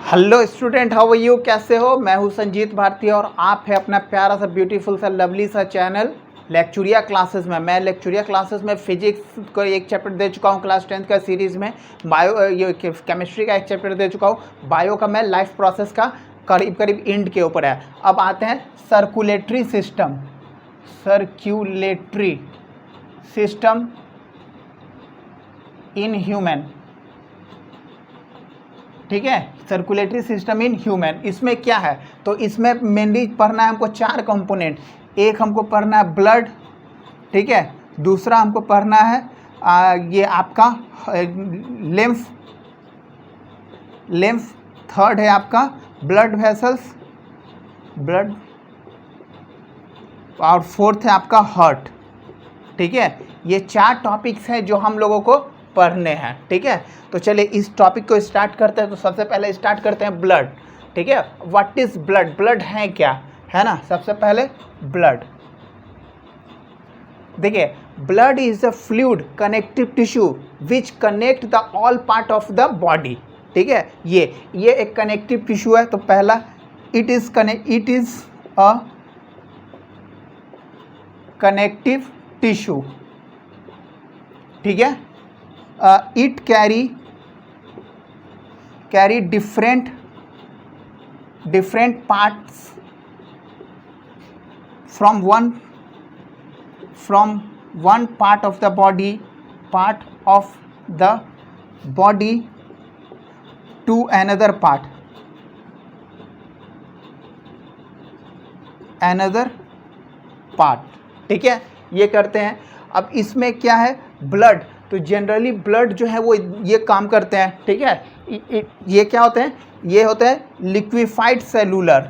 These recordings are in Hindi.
Hello student, how are you? कैसे हो? मैं हूं संजीत भारती और आप है अपना प्यारा सा ब्यूटीफुल सा लवली सा चैनल लेक्चुरिया क्लासेस में। मैं लेक्चुरिया क्लासेस में फिजिक्स को एक चैप्टर दे चुका हूं क्लास 10th का सीरीज़ में। ये केमिस्ट्री का एक चैप्टर दे चुका हूं। बायो का मैं लाइफ प्रोसेस का करीब करीब एंड के ऊपर है। अब आते हैं सर्कुलेटरी सिस्टम इन ह्यूमन। ठीक है, सर्कुलेटरी सिस्टम इन ह्यूमन। इसमें क्या है? तो इसमें मेनली पढ़ना है हमको 4 कंपोनेंट। एक हमको पढ़ना है ब्लड, ठीक है। दूसरा हमको पढ़ना है ये आपका लिम्फ। थर्ड है आपका ब्लड वेसल्स, और फोर्थ है आपका हार्ट। ठीक है, ये 4 टॉपिक्स हैं जो हम लोगों को पढ़ने हैं। ठीक है, तो चलिए इस टॉपिक को स्टार्ट करते हैं। तो सबसे पहले स्टार्ट करते हैं ब्लड। ठीक है, व्हाट इज ब्लड? ब्लड है क्या, है ना। सबसे पहले ब्लड देखिए, blood is a fluid connective tissue which connect the all part of the body. ठीक है, ये एक कनेक्टिव टिश्यू है। तो पहला it is a connective tissue. ठीक है, it carry different parts from one part of the body to another part ठीक है, ये करते हैं। अब इसमें क्या है? ब्लड। तो जनरली ब्लड जो है वो ये काम करते हैं। ठीक है, ये क्या होते हैं? ये होते हैं लिक्विफाइड सेलुलर।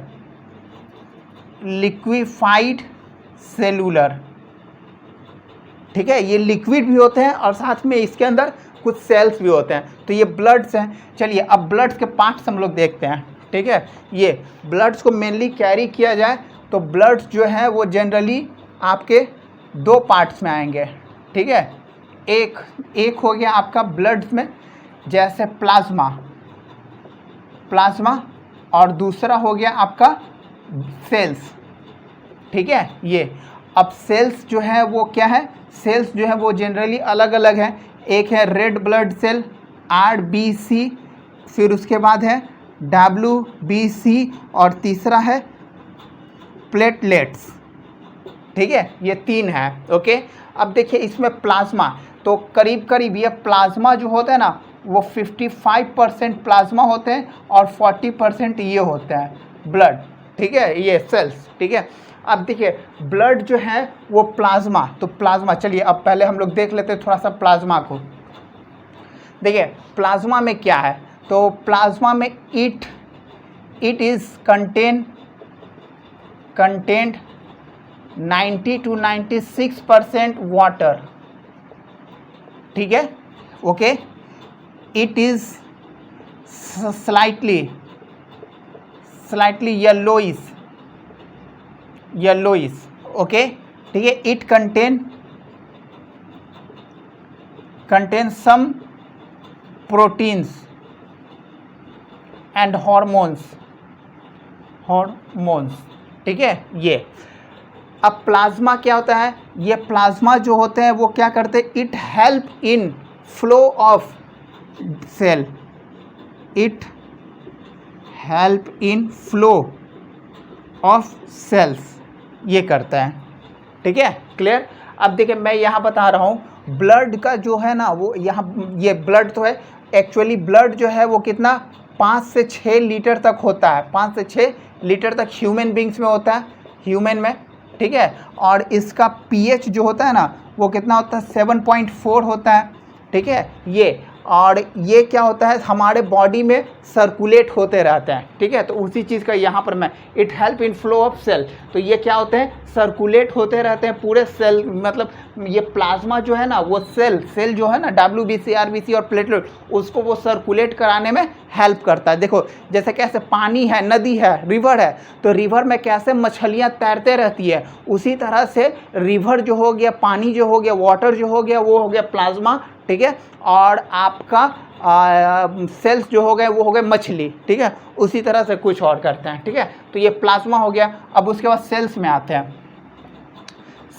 ठीक है, ये लिक्विड भी होते हैं और साथ में इसके अंदर कुछ सेल्स भी होते हैं। तो ये ब्लड्स हैं। चलिए अब ब्लड्स के पार्ट्स हम लोग देखते हैं। ठीक है, ये ब्लड्स को मेनली कैरी किया जाए तो ब्लड्स जो है वो जनरली आपके 2 पार्ट्स में आएंगे। ठीक है, एक हो गया आपका ब्लड में जैसे प्लाज्मा, और दूसरा हो गया आपका सेल्स। ठीक है, ये अब सेल्स जो है वो क्या है? सेल्स जो है वो जनरली अलग अलग हैं। एक है रेड ब्लड सेल RBC, फिर उसके बाद है WBC, और तीसरा है प्लेटलेट्स। ठीक है, ये 3 है। ओके, अब देखिए इसमें प्लाज्मा, तो करीब करीब ये प्लाज्मा जो होता है ना वो 55% प्लाज्मा होते हैं और 40% ये होते हैं ब्लड। ठीक है, ये सेल्स। ठीक है, अब देखिए ब्लड जो है वो प्लाज्मा, तो प्लाज्मा, चलिए अब पहले हम लोग देख लेते हैं थोड़ा सा प्लाज्मा को। देखिए प्लाज्मा में क्या है? तो प्लाज्मा में it is content 90 to 96% water. ठीक है, okay. It is slightly yellowish. Okay, ठीक है। It contain some proteins and hormones. ठीक है, ये अब प्लाज्मा क्या होता है? ये प्लाज्मा जो होते हैं वो क्या करते हैं? It help in flow of cell. It help in flow of cells, ये करता है। ठीक है, क्लियर। अब देखिए मैं यहाँ बता रहा हूँ ब्लड का जो है ना वो यहाँ ये ब्लड तो है। एक्चुअली ब्लड जो है वो कितना 5 से 6 लीटर तक होता है। 5 से 6 लीटर तक ह्यूमन बींग्स में होता है, ह्यूमन में। ठीक है, और इसका pH जो होता है ना वो कितना होता है? 7.4 होता है। ठीक है, ये और ये क्या होता है? हमारे बॉडी में सर्कुलेट होते रहते हैं। ठीक है, तो उसी चीज़ का यहाँ पर मैं it help in flow of cell, तो ये क्या होते हैं? सर्कुलेट होते रहते हैं पूरे सेल। मतलब ये प्लाज्मा जो है ना वो सेल जो है ना WBC RBC और प्लेटलेट, उसको वो सर्कुलेट कराने में हेल्प करता है। देखो जैसे कैसे पानी है, नदी है, रिवर है, तो रिवर में कैसे मछलियाँ तैरते रहती है, उसी तरह से रिवर जो हो गया, पानी जो हो गया, वाटर जो हो गया, वो हो गया प्लाज्मा ठीक है, और आपका सेल्स जो हो गए वो हो गए मछली, ठीक है, उसी तरह से कुछ और करते हैं, ठीक है। तो ये प्लाज्मा हो गया। अब उसके बाद सेल्स में आते हैं।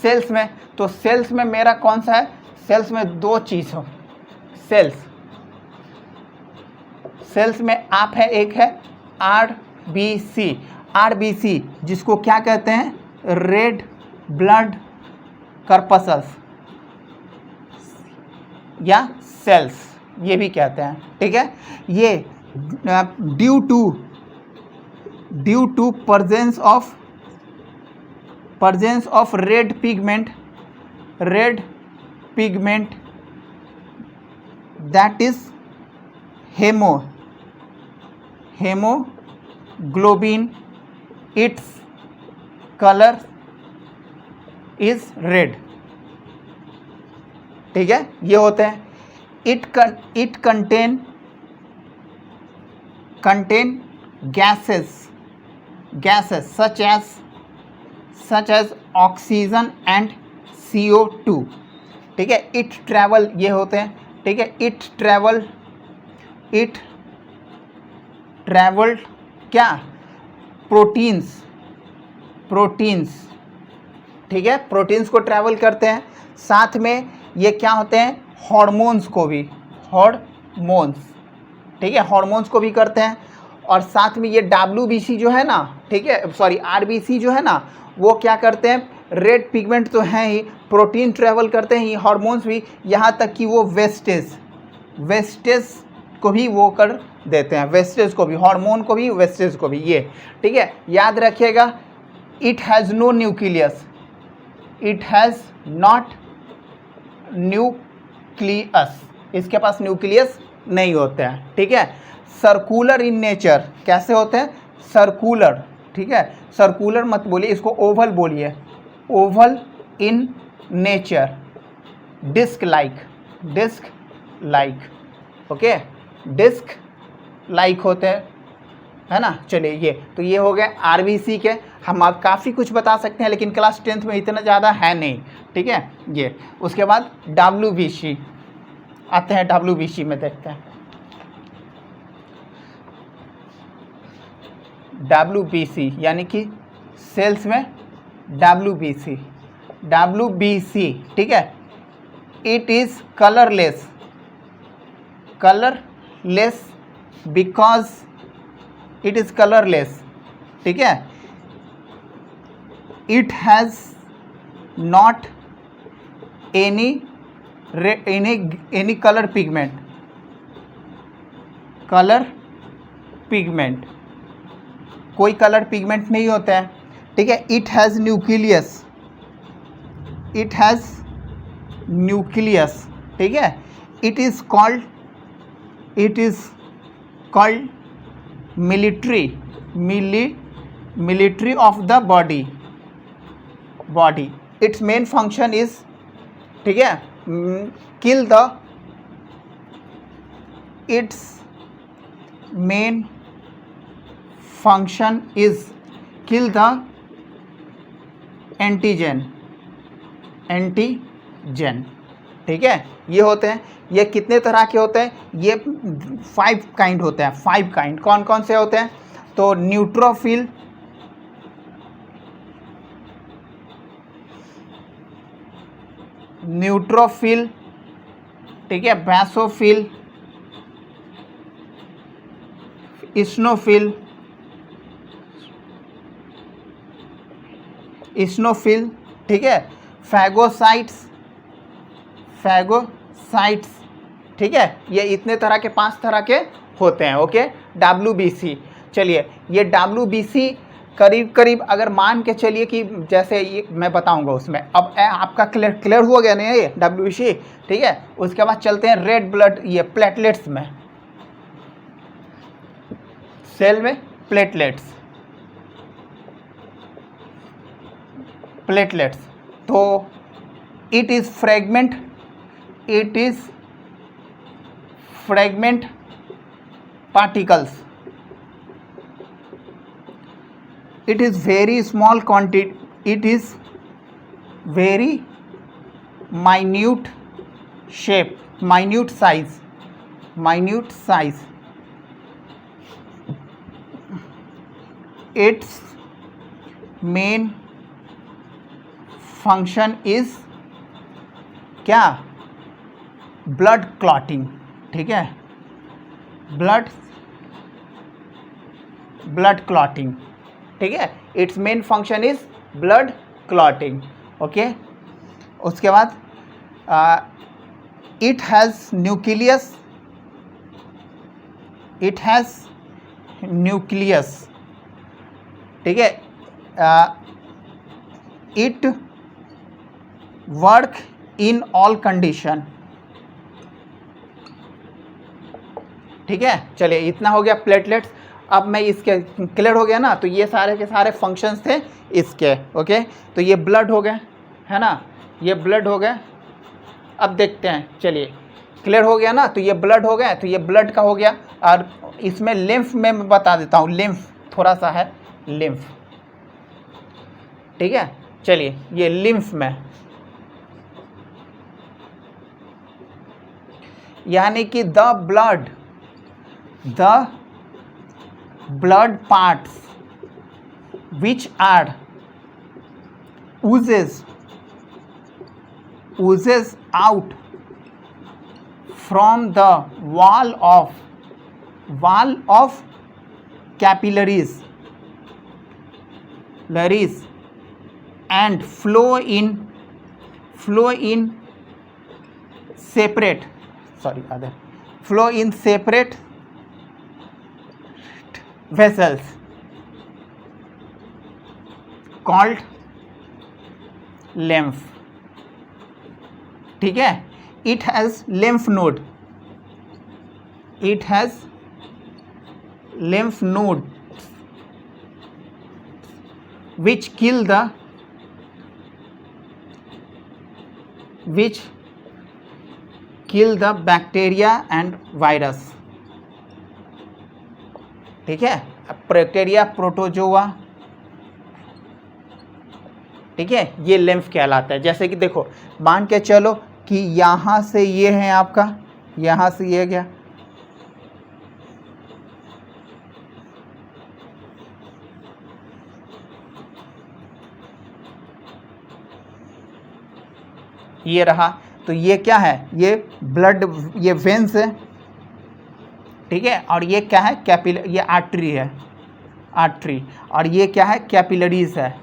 सेल्स में, तो सेल्स में मेरा कौन सा है, सेल्स में दो चीज़ हो। सेल्स में आप है, एक है आरबीसी, आरबीसी जिसको क्या कहते हैं, रेड ब्लड कर्पसल्स या सेल्स ये भी कहते हैं, ठीक है। ये due to presence of red pigment that is haemoglobin, it's colour is red, ठीक है। ये होते हैं। It contain gases such as oxygen and CO2, ठीक है। इट ट्रैवल, ये होते हैं, ठीक है। इट ट्रैवल क्या, प्रोटीन्स, ठीक है, प्रोटीन्स को ट्रैवल करते हैं। साथ में ये क्या होते हैं, हार्मोन्स, ठीक है, हार्मोन्स को भी करते हैं। और साथ में ये WBC जो है ना, ठीक है, सॉरी RBC जो है ना, वो क्या करते हैं, रेड पिगमेंट तो हैं ही, प्रोटीन ट्रैवल करते हैं, हार्मोन्स भी, यहाँ तक कि वो वेस्टेज को भी वो कर देते हैं, वेस्टेज को भी, हार्मोन को भी, वेस्टेज को भी, ये, ठीक है। याद रखिएगा, it has no nucleus, it has not nucleus, इसके पास न्यूक्लियस नहीं होते हैं, ठीक है। सर्कुलर इन नेचर, कैसे होते हैं, सर्कुलर, ठीक है, सर्कुलर मत बोलिए, इसको ओवल बोलिए, oval in nature, disc like, okay, disc like होते हैं, है ना। चलिए, ये तो ये हो गए RBC के। हम आप काफ़ी कुछ बता सकते हैं, लेकिन क्लास 10th में इतना ज़्यादा है नहीं, ठीक है। ये उसके बाद WBC आते हैं, WBC में देखते हैं। WBC यानी कि सेल्स में WBC, ठीक है। It is colourless because it is colourless, ठीक है। It has not any colour pigment, कोई कलर पिगमेंट नहीं होता है, ठीक है। इट हैज़ न्यूक्लियस, ठीक है। It is called military of the body. It's main function is, ठीक है, it's main function is kill the antigen, ठीक है। ये होते हैं। ये कितने तरह के होते हैं, ये 5 काइंड होते हैं, 5 काइंड। कौन कौन से होते हैं, तो न्यूट्रोफिल, ठीक है, बैसोफिल, इस्नोफिल, ठीक है, फैगोसाइट्स, ठीक है। ये इतने तरह के 5 तरह के होते हैं, ओके। WBC, चलिए, ये WBC करीब अगर मान के चलिए कि जैसे ये मैं बताऊंगा उसमें, अब आपका क्लियर हो गया नहीं ये WBC, ठीक है। उसके बाद चलते हैं रेड ब्लड, ये प्लेटलेट्स में, सेल में प्लेटलेट्स, तो it is fragment particles, it is very small quantity, it is very minute shape, minute size. Its main function is क्या? Blood clotting. ठीक है, ब्लड क्लॉटिंग. ठीक है, it's main function is blood clotting. Okay, उसके बाद इट हैज़ न्यूक्लियस. ठीक है, it work in all condition. ठीक है, चलिए इतना हो गया प्लेटलेट्स. अब मैं इसके क्लियर हो गया ना, तो ये सारे के सारे फंक्शंस थे इसके. ओके, तो ये ब्लड हो गए, है ना, ये ब्लड हो गए. अब देखते हैं, चलिए क्लियर हो गया ना, तो ये ब्लड हो गया, तो ये ब्लड का हो गया. और इसमें लिम्फ में मैं बता देता हूँ, लिम्फ थोड़ा सा है, लिम्फ. ठीक है, चलिए ये लिम्फ में, यानी कि the blood parts which are oozes out from the wall of capillaries and flow in separate vessels called lymph. ठीक है, it has lymph node which kill the bacteria and virus. ठीक है, बैक्टीरिया, प्रोटोजोआ. ठीक है, ये लिम्फ कहलाता है. जैसे कि देखो, मान के चलो कि यहाँ से ये है आपका, यहाँ से ये गया, ये रहा, तो ये क्या है, ये ब्लड, ये वेन्स है. ठीक है, और ये क्या है, ये आर्टरी है, और ये क्या है, कैपिलरीज है.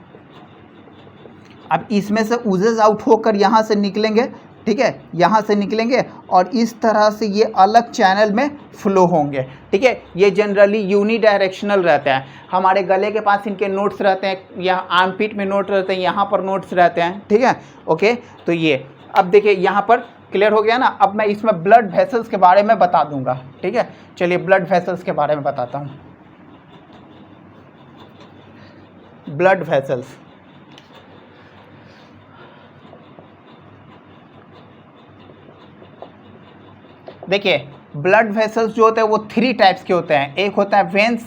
अब इसमें से ऊजेज आउट होकर यहाँ से निकलेंगे. ठीक है, यहाँ से निकलेंगे और इस तरह से ये अलग चैनल में फ्लो होंगे. ठीक है, ये जनरली यूनी डायरेक्शनल रहते हैं. हमारे गले के पास इनके नोट्स रहते हैं, यहाँ आर्मपिट में नोट रहते हैं, यहाँ पर नोट्स रहते हैं. ठीक है, ओके, तो ये अब देखिए यहाँ पर क्लियर हो गया ना. अब मैं इसमें ब्लड वेसल्स के बारे में बता दूंगा. ठीक है, चलिए ब्लड वेसल्स के बारे में बताता हूँ. ब्लड वेसल्स, देखिए ब्लड वेसल्स जो होते हैं वो 3 टाइप्स के होते हैं. एक होता है वेन्स.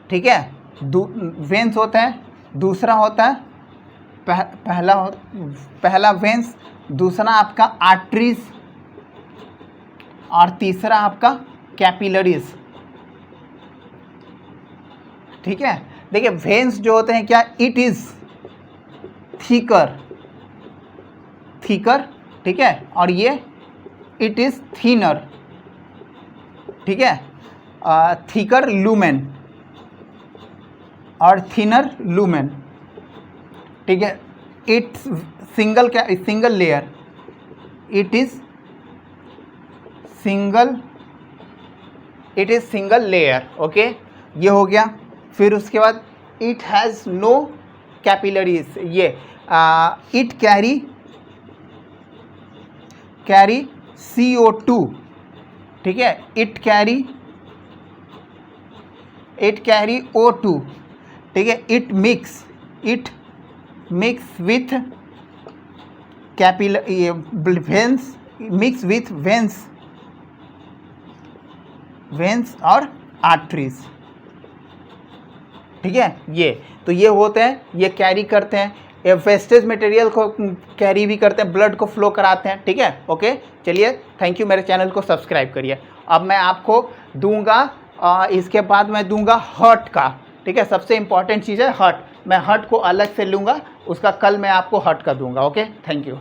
ठीक है, वेन्स होते हैं. दूसरा होता है पहला वेन्स, दूसरा आपका आर्टरीज, और तीसरा आपका कैपिलरीज. ठीक है, देखिए वेन्स जो होते हैं क्या, इट इज थिकर. ठीक है, और ये इट इज थिनर. ठीक है, थिकर लूमेन और थिनर लूमेन. ठीक है, it's single layer, it is single layer. Okay, ये हो गया. फिर उसके बाद इट हैज़ नो कैपिलरीज. ये इट कैरी CO2. ठीक है, इट कैरी O2. ठीक है, it mix with veins, mix with veins और आर्टरीज. ठीक है, ये तो ये होते हैं, ये कैरी करते हैं. ये वेस्टेज मटेरियल को कैरी भी करते हैं, ब्लड को फ्लो कराते हैं, ठीक है। ओके चलिए, थैंक यू, मेरे चैनल को सब्सक्राइब करिए। अब मैं आपको दूंगा इसके बाद मैं दूंगा हार्ट का, ठीक है। सबसे इंपॉर्टेंट चीज़ है हार्ट, मैं हार्ट को अलग से लूँगा, उसका कल मैं आपको हार्ट का दूंगा। Okay thank you.